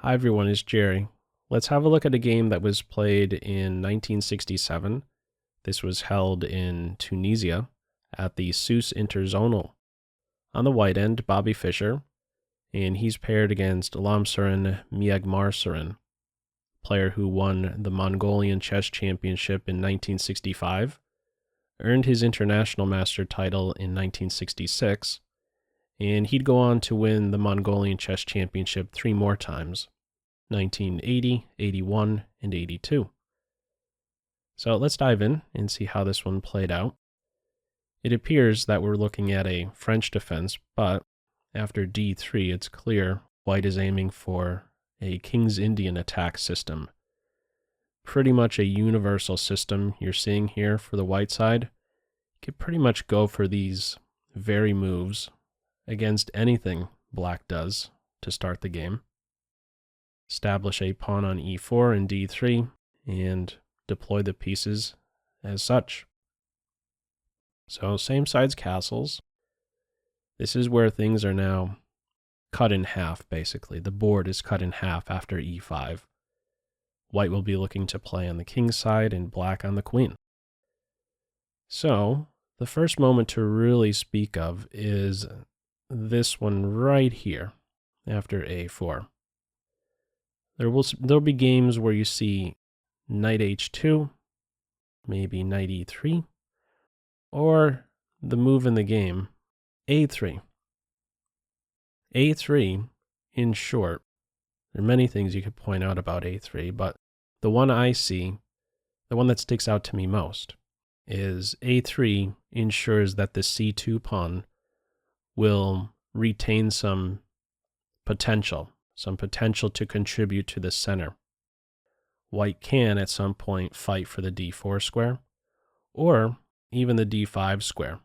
Hi everyone, it's Jerry. Let's have a look at a game that was played in 1967. This was held in Tunisia at the Sousse Interzonal. On the white end, Bobby Fischer, and he's paired against Lhamsuren Myagmarsuren, player who won the Mongolian Chess Championship in 1965, earned his international master title in 1966, and he'd go on to win the Mongolian Chess Championship 3 more times, 1980, 81, and 82. So let's dive in and see how this one played out. It appears that we're looking at a French defense, but after d3, it's clear white is aiming for a King's Indian attack system. Pretty much a universal system you're seeing here for the white side. You could pretty much go for these very moves against anything black does to start the game. Establish a pawn on e4 and d3, and deploy the pieces as such. So same side's castles. This is where things are now cut in half, basically. The board is cut in half after e5. White will be looking to play on the king side and black on the queen. So the first moment to really speak of is this one right here after a4. There'll be games where you see knight h2, maybe knight e3, or the move in the game, a3. a3, in short, there are many things you could point out about a3, but the one I see, the one that sticks out to me most, is a3 ensures that the c2 pawn will retain some potential to contribute to the center. White can, at some point, fight for the d4 square, or even the d5 square,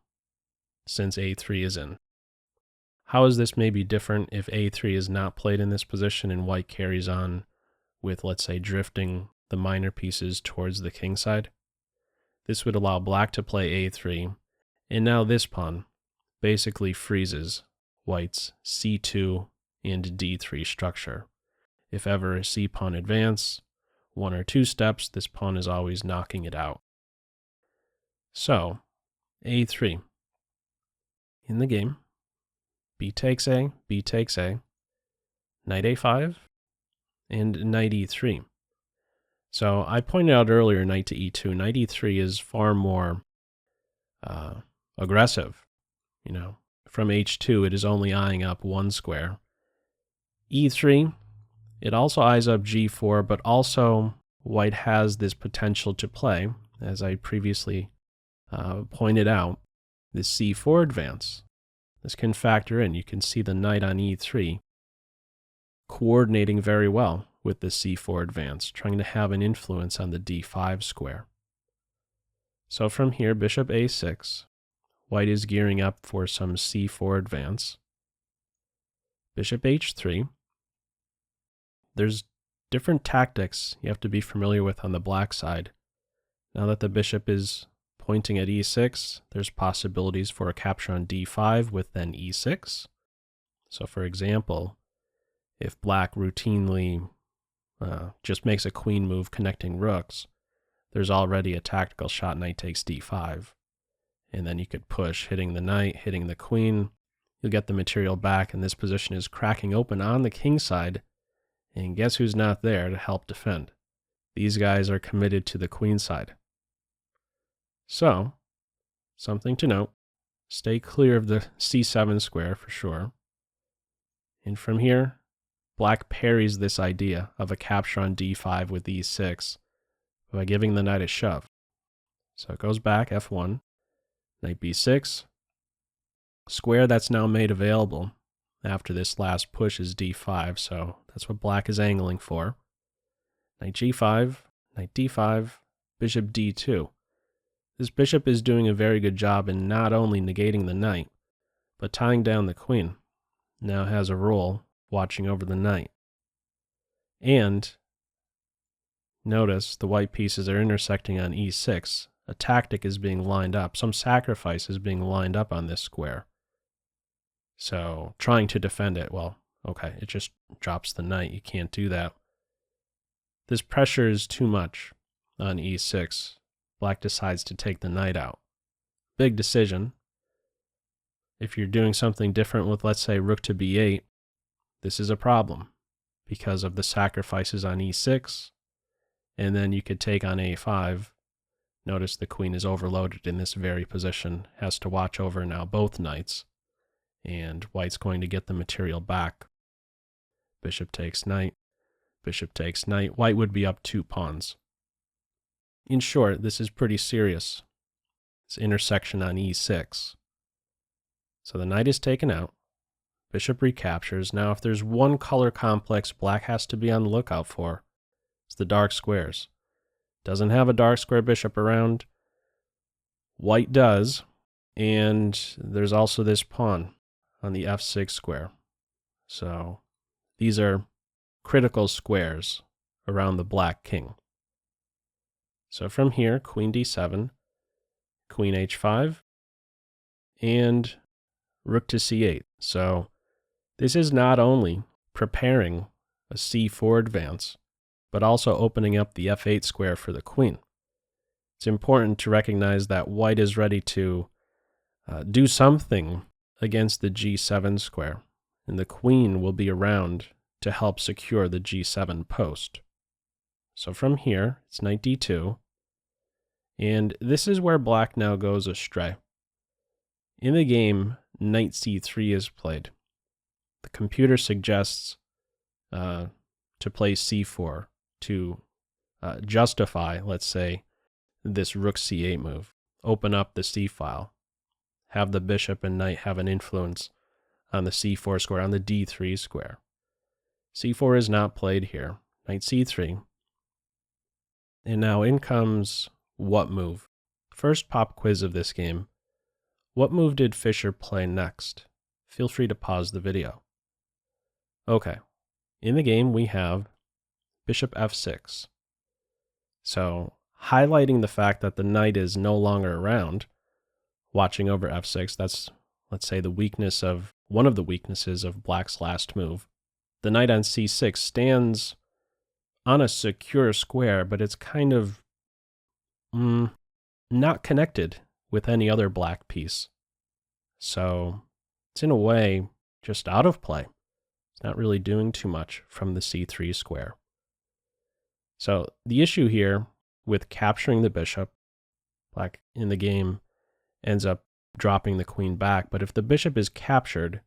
since a3 is in. How is this maybe different if a3 is not played in this position and white carries on with, let's say, drifting the minor pieces towards the king side? This would allow black to play a3, and now this pawn basically freezes white's c2 and d3 structure. If ever a c pawn advance 1 or 2 steps, this pawn is always knocking it out. So, a3. In the game, b takes a, knight a5, and knight e3. So I pointed out earlier knight to e2. Knight e3 is far more aggressive. You know, from h2, it is only eyeing up 1 square. e3, it also eyes up g4, but also white has this potential to play, as I previously pointed out, this c4 advance. This can factor in. You can see the knight on e3 coordinating very well with the c4 advance, trying to have an influence on the d5 square. So from here, bishop a6, white is gearing up for some c4 advance. Bishop h3. There's different tactics you have to be familiar with on the black side. Now that the bishop is pointing at e6, there's possibilities for a capture on d5 with then e6. So for example, if black routinely just makes a queen move connecting rooks, there's already a tactical shot knight takes d5. And then you could push, hitting the knight, hitting the queen. You'll get the material back, and this position is cracking open on the king side. And guess who's not there to help defend? These guys are committed to the queen side. So, something to note, stay clear of the c7 square for sure. And from here, black parries this idea of a capture on d5 with e6 by giving the knight a shove. So it goes back, f1, knight b6. Square that's now made available after this last push is d5, so that's what black is angling for. Knight g5, knight d5, bishop d2. This bishop is doing a very good job in not only negating the knight, but tying down the queen. Now has a role watching over the knight. And notice the white pieces are intersecting on e6. A tactic is being lined up. Some sacrifice is being lined up on this square. So trying to defend it, well, Okay, it just drops the knight. You can't do that. This pressure is too much on e6. Black decides to take the knight out. Big decision. If you're doing something different with, let's say, rook to b8, this is a problem because of the sacrifices on e6, and then you could take on a5. Notice the queen is overloaded in this very position, has to watch over now both knights, and white's going to get the material back. Bishop takes knight, bishop takes knight. White would be up 2 pawns. In short, this is pretty serious. This intersection on e6. So the knight is taken out. Bishop recaptures. Now if there's one color complex black has to be on the lookout for, it's the dark squares. Doesn't have a dark square bishop around. White does. And there's also this pawn on the f6 square. So these are critical squares around the black king. So from here, queen d7, queen h5, and rook to c8. So this is not only preparing a c4 advance, but also opening up the f8 square for the queen. It's important to recognize that white is ready to do something against the g7 square, and the queen will be around to help secure the g7 post. So from here, it's knight d2, and this is where black now goes astray. In the game, knight c3 is played. The computer suggests to play c4 to justify, let's say, this rook c8 move. Open up the c file. Have the bishop and knight have an influence on the c4 square, on the d3 square. c4 is not played here. Knight c3. And now in comes what move? First pop quiz of this game. What move did Fischer play next? Feel free to pause the video. Okay, in the game we have bishop f6. So highlighting the fact that the knight is no longer around, watching over f6, that's, let's say, the weakness of, one of the weaknesses of black's last move. The knight on c6 stands on a secure square, but it's kind of not connected with any other black piece. So it's in a way just out of play. It's not really doing too much from the c3 square. So the issue here with capturing the bishop, black in the game ends up dropping the queen back, but if the bishop is captured,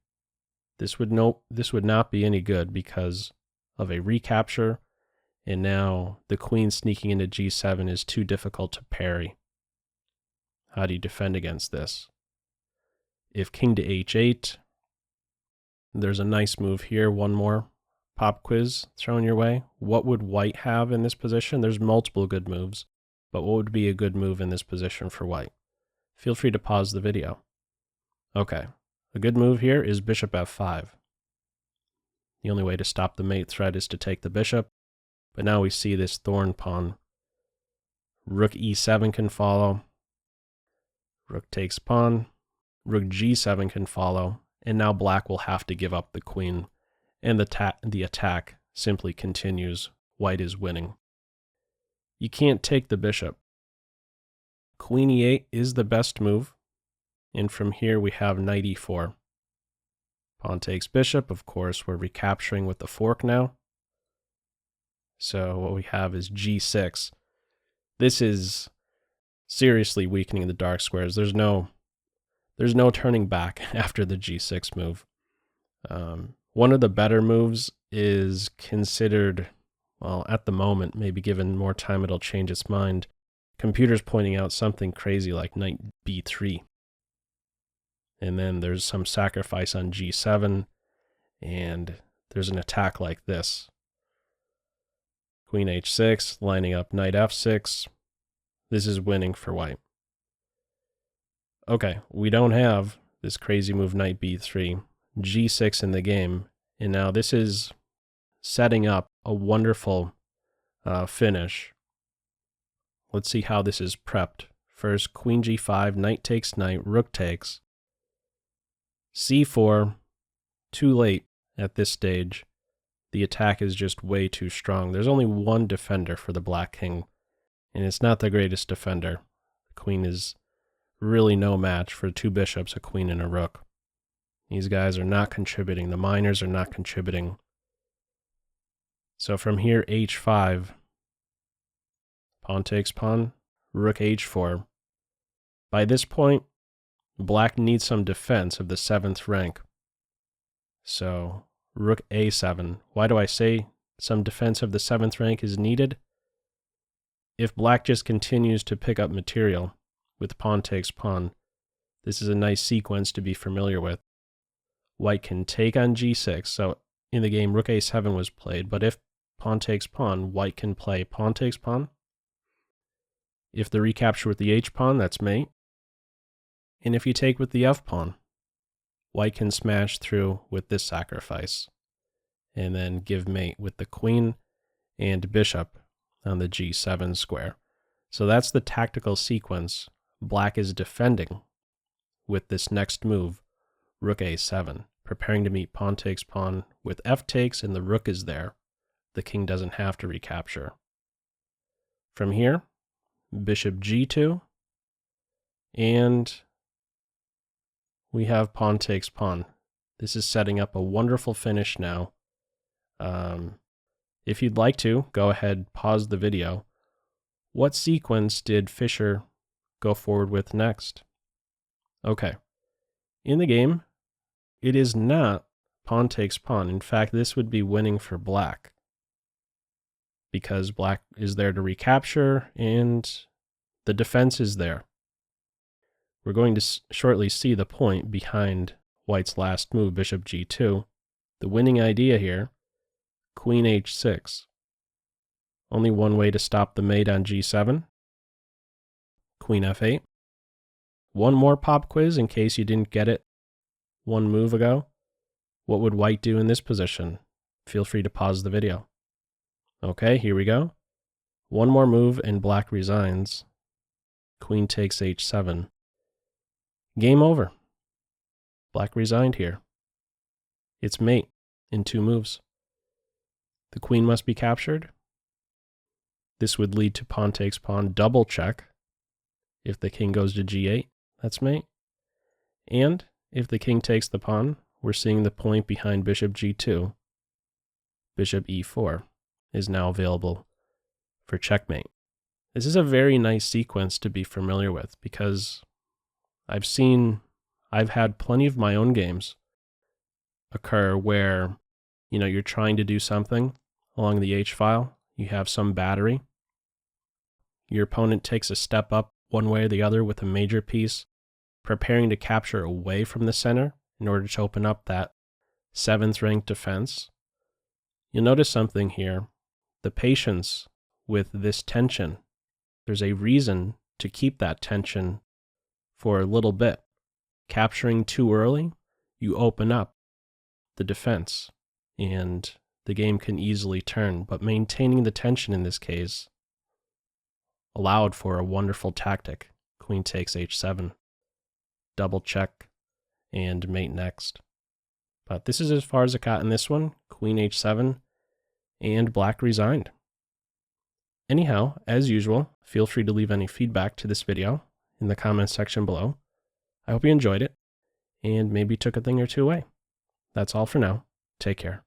this would not be any good because of a recapture, and now the queen sneaking into g7 is too difficult to parry. How do you defend against this? If king to h8, there's a nice move here. One more pop quiz thrown your way. What would white have in this position? There's multiple good moves, but what would be a good move in this position for white? Feel free to pause the video. Okay, a good move here is bishop f5. The only way to stop the mate threat is to take the bishop, but now we see this thorn pawn. Rook e7 can follow. Rook takes pawn. Rook g7 can follow, and now black will have to give up the queen, and the attack simply continues. White is winning. You can't take the bishop. Queen e8 is the best move, and from here we have knight e4. Pawn takes bishop. Of course, we're recapturing with the fork now. So what we have is g6. This is seriously weakening the dark squares. There's no turning back after the g6 move. One of the better moves is considered, well, at the moment, maybe given more time it'll change its mind. Computer's pointing out something crazy like knight b3. And then there's some sacrifice on g7, and there's an attack like this. Queen h6, lining up knight f6. This is winning for white. Okay, we don't have this crazy move knight b3, g6 in the game, and now this is setting up a wonderful finish. Let's see how this is prepped. First, queen g5, knight takes knight, rook takes. c4, too late. at this stage, the attack is just way too strong. There's only one defender for the black king, and it's not the greatest defender. The queen is really no match for two bishops, a queen, and a rook. These guys are not contributing. The minors are not contributing. So from here, h5, pawn takes pawn, rook h4. By this point, black needs some defense of the 7th rank. So rook a7. Why do I say some defense of the 7th rank is needed? If black just continues to pick up material with pawn takes pawn, this is a nice sequence to be familiar with. White can take on g6, so in the game rook a7 was played, but if pawn takes pawn, white can play pawn takes pawn. If the recapture with the h-pawn, that's mate. And if you take with the f-pawn, white can smash through with this sacrifice, and then give mate with the queen and bishop on the g7 square. So that's the tactical sequence black is defending with this next move, rook a7, preparing to meet pawn takes pawn with f takes, and the rook is there. The king doesn't have to recapture. From here, bishop g2, and we have pawn takes pawn. This is setting up a wonderful finish now. If you'd like to, go ahead, pause the video. What sequence did Fischer go forward with next? Okay. In the game, it is not pawn takes pawn. In fact, this would be winning for black, because black is there to recapture and the defense is there. We're going to shortly see the point behind white's last move, bishop g2. The winning idea here, queen h6. Only one way to stop the mate on g7. Queen f8. One more pop quiz in case you didn't get it one move ago. What would white do in this position? Feel free to pause the video. Okay, here we go. One more move and black resigns. Queen takes h7. Game over. Black resigned here. It's mate in 2 moves. The queen must be captured. This would lead to pawn takes pawn double check. If the king goes to g8, that's mate. And if the king takes the pawn, we're seeing the point behind bishop g2. Bishop e4 is now available for checkmate. This is a very nice sequence to be familiar with, because I've had plenty of my own games occur where, you're trying to do something along the h-file, you have some battery, your opponent takes a step up one way or the other with a major piece, preparing to capture away from the center in order to open up that 7th rank defense. You'll notice something here, the patience with this tension. There's a reason to keep that tension for a little bit. Capturing too early, you open up the defense, and the game can easily turn. But maintaining the tension in this case allowed for a wonderful tactic. Queen takes h7, double check, and mate next. But this is as far as it got in this one. Queen h7, and black resigned. Anyhow, as usual, feel free to leave any feedback to this video in the comments section below. I hope you enjoyed it, and maybe took a thing or two away. That's all for now. Take care.